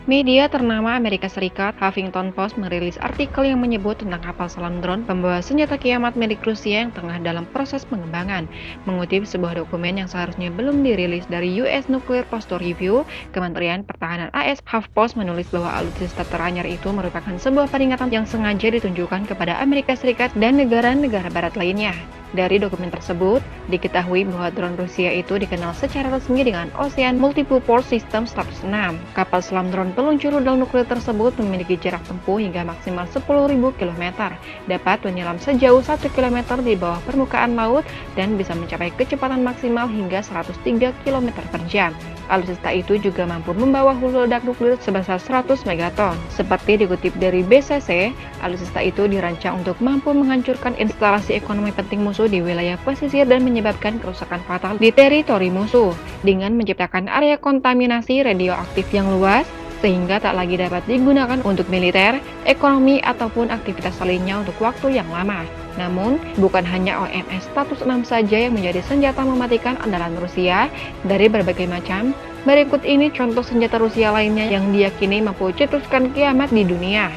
Media ternama Amerika Serikat, Huffington Post, merilis artikel yang menyebut tentang kapal selam drone pembawa senjata kiamat milik Rusia yang tengah dalam proses pengembangan. Mengutip sebuah dokumen yang seharusnya belum dirilis dari US Nuclear Posture Review, Kementerian Pertahanan AS, HuffPost menulis bahwa alutsista teranyar itu merupakan sebuah peringatan yang sengaja ditunjukkan kepada Amerika Serikat dan negara-negara barat lainnya. Dari dokumen tersebut, diketahui bahwa drone Rusia itu dikenal secara resmi dengan Ocean Multipurpose System status 6. Kapal selam drone peluncur rudal nuklir tersebut memiliki jarak tempuh hingga maksimal 10.000 km, dapat menyelam sejauh 1 km di bawah permukaan laut, dan bisa mencapai kecepatan maksimal hingga 103 km per jam. Alutsista itu juga mampu membawa hulu ledak nuklir sebesar 100 megaton. Seperti dikutip dari BCC, alutsista itu dirancang untuk mampu menghancurkan instalasi ekonomi penting musuh di wilayah pesisir dan menyebabkan kerusakan fatal di teritori musuh, dengan menciptakan area kontaminasi radioaktif yang luas, sehingga tak lagi dapat digunakan untuk militer, ekonomi, ataupun aktivitas lainnya untuk waktu yang lama. Namun, bukan hanya OMS status 6 saja yang menjadi senjata mematikan andalan Rusia dari berbagai macam. Berikut ini contoh senjata Rusia lainnya yang diyakini mampu cetuskan kiamat di dunia.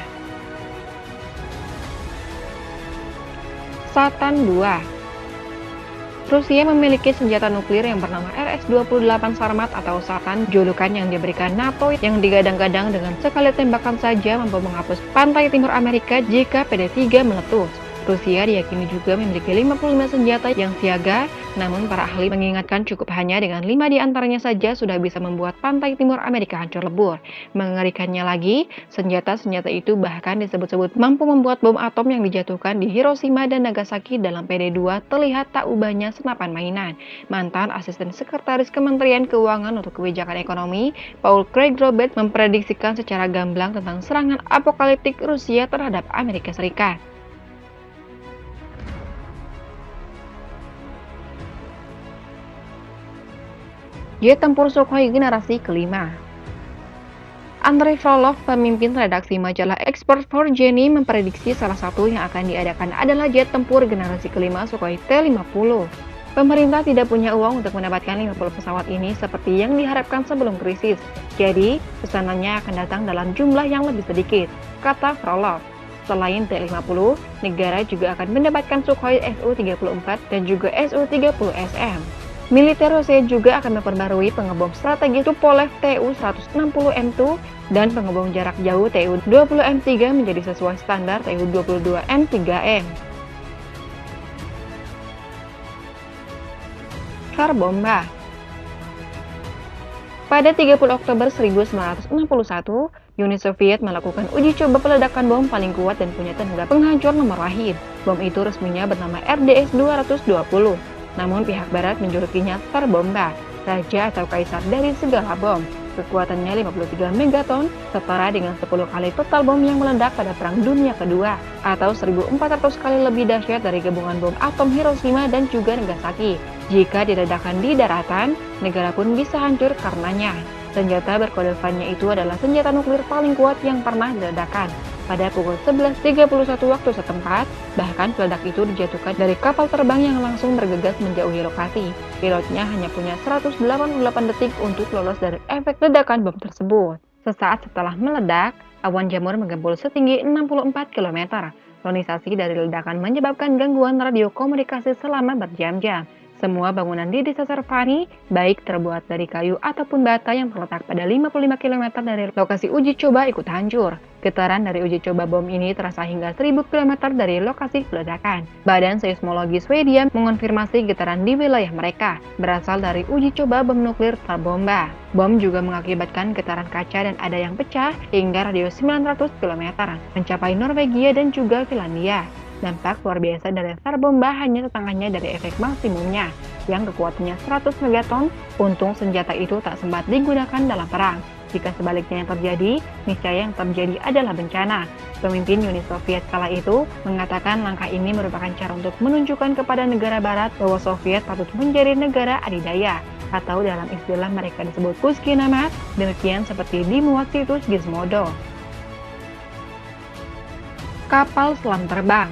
Satan II. Rusia memiliki senjata nuklir yang bernama RS-28 Sarmat atau Satan, julukan yang diberikan NATO yang digadang-gadang dengan sekali tembakan saja mampu menghapus pantai timur Amerika jika PD-3 meletus. Rusia diyakini juga memiliki 55 senjata yang siaga, namun para ahli mengingatkan cukup hanya dengan 5 diantaranya saja sudah bisa membuat pantai timur Amerika hancur lebur. Mengerikannya lagi, senjata-senjata itu bahkan disebut-sebut mampu membuat bom atom yang dijatuhkan di Hiroshima dan Nagasaki dalam PD-2 terlihat tak ubahnya senapan mainan. Mantan asisten sekretaris Kementerian Keuangan untuk Kebijakan Ekonomi, Paul Craig Roberts, memprediksikan secara gamblang tentang serangan apokaliptik Rusia terhadap Amerika Serikat. Jet tempur Sukhoi generasi kelima. Andrei Frolov, pemimpin redaksi majalah Export for Genie, memprediksi salah satu yang akan diadakan adalah jet tempur generasi kelima Sukhoi T-50. Pemerintah tidak punya uang untuk mendapatkan 50 pesawat ini seperti yang diharapkan sebelum krisis, jadi pesanannya akan datang dalam jumlah yang lebih sedikit, kata Frolov. Selain T-50, negara juga akan mendapatkan Sukhoi Su-34 dan juga Su-30SM. Militer Rusia juga akan memperbarui pengebom strategis Tupolev Tu-160M2 dan pengebom jarak jauh Tu-20M3 menjadi sesuai standar Tu-22M3M. Tsar Bomba. Pada 30 Oktober 1961, Uni Soviet melakukan uji coba peledakan bom paling kuat dan punya tenaga penghancur nomor wahid. Bom itu resminya bernama RDS-220. Namun pihak barat menjulukinya Tsar Bomba, raja atau kaisar dari segala bom. Kekuatannya 53 megaton, setara dengan 10 kali total bom yang meledak pada Perang Dunia Kedua, atau 1.400 kali lebih dahsyat dari gabungan bom atom Hiroshima dan juga Nagasaki. Jika diledakkan di daratan, negara pun bisa hancur karenanya. Senjata berkode VAN-nya itu adalah senjata nuklir paling kuat yang pernah diledakkan. Pada pukul 11.31 waktu setempat, bahkan peledak itu dijatuhkan dari kapal terbang yang langsung bergegas menjauhi lokasi. Pilotnya hanya punya 188 detik untuk lolos dari efek ledakan bom tersebut. Sesaat setelah meledak, awan jamur menggembul setinggi 64 km. Ionisasi dari ledakan menyebabkan gangguan radio komunikasi selama berjam-jam. Semua bangunan di desa Servani, baik terbuat dari kayu ataupun bata yang terletak pada 55 km dari lokasi uji coba ikut hancur. Getaran dari uji coba bom ini terasa hingga 1000 km dari lokasi peledakan. Badan Seismologi Swedia mengonfirmasi getaran di wilayah mereka berasal dari uji coba bom nuklir Tsar Bomba. Bom juga mengakibatkan getaran kaca dan ada yang pecah hingga radius 900 km, mencapai Norwegia dan juga Finlandia. Dampak luar biasa dari Tsar Bomba hanya setengahnya dari efek maksimumnya, yang kekuatannya 100 megaton. Untung senjata itu tak sempat digunakan dalam perang. Jika sebaliknya yang terjadi, niscaya yang terjadi adalah bencana. Pemimpin Uni Soviet kala itu mengatakan langkah ini merupakan cara untuk menunjukkan kepada negara barat bahwa Soviet patut menjadi negara adidaya, atau dalam istilah mereka disebut Pushki Namat, demikian seperti dimuat situs Gizmodo. Kapal selam terbang.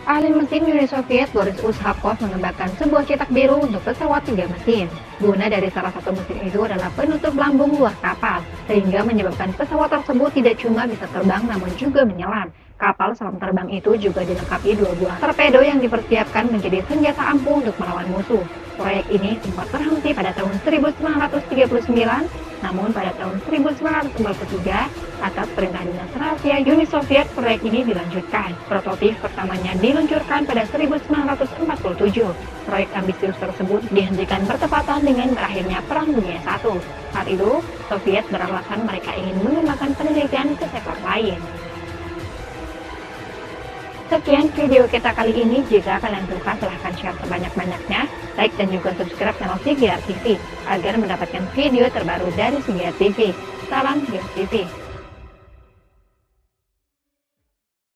Ahli mesin Uni Soviet Boris Ushakov mengembangkan sebuah cetak biru untuk pesawat 3 mesin. Guna dari salah satu mesin itu adalah penutup lambung luar kapal, sehingga menyebabkan pesawat tersebut tidak cuma bisa terbang namun juga menyelam. Kapal selam terbang itu juga dilengkapi 2 buah torpedo yang dipersiapkan menjadi senjata ampuh untuk melawan musuh. Proyek ini sempat terhenti pada tahun 1939, namun pada tahun 1943, atas perintah Dinas Rahasia Uni Soviet, proyek ini dilanjutkan. Prototip pertamanya diluncurkan pada 1947. Proyek ambisius tersebut dihentikan bertepatan dengan berakhirnya Perang Dunia I. Saat itu, Soviet beralasan mereka ingin mengembangkan penelitian ke sektor lain. Sekian video kita kali ini. Jika kalian suka, silahkan share sebanyak-banyaknya, like dan juga subscribe channel Sigiar TV agar mendapatkan video terbaru dari Sigiar TV. Salam Sigiar TV.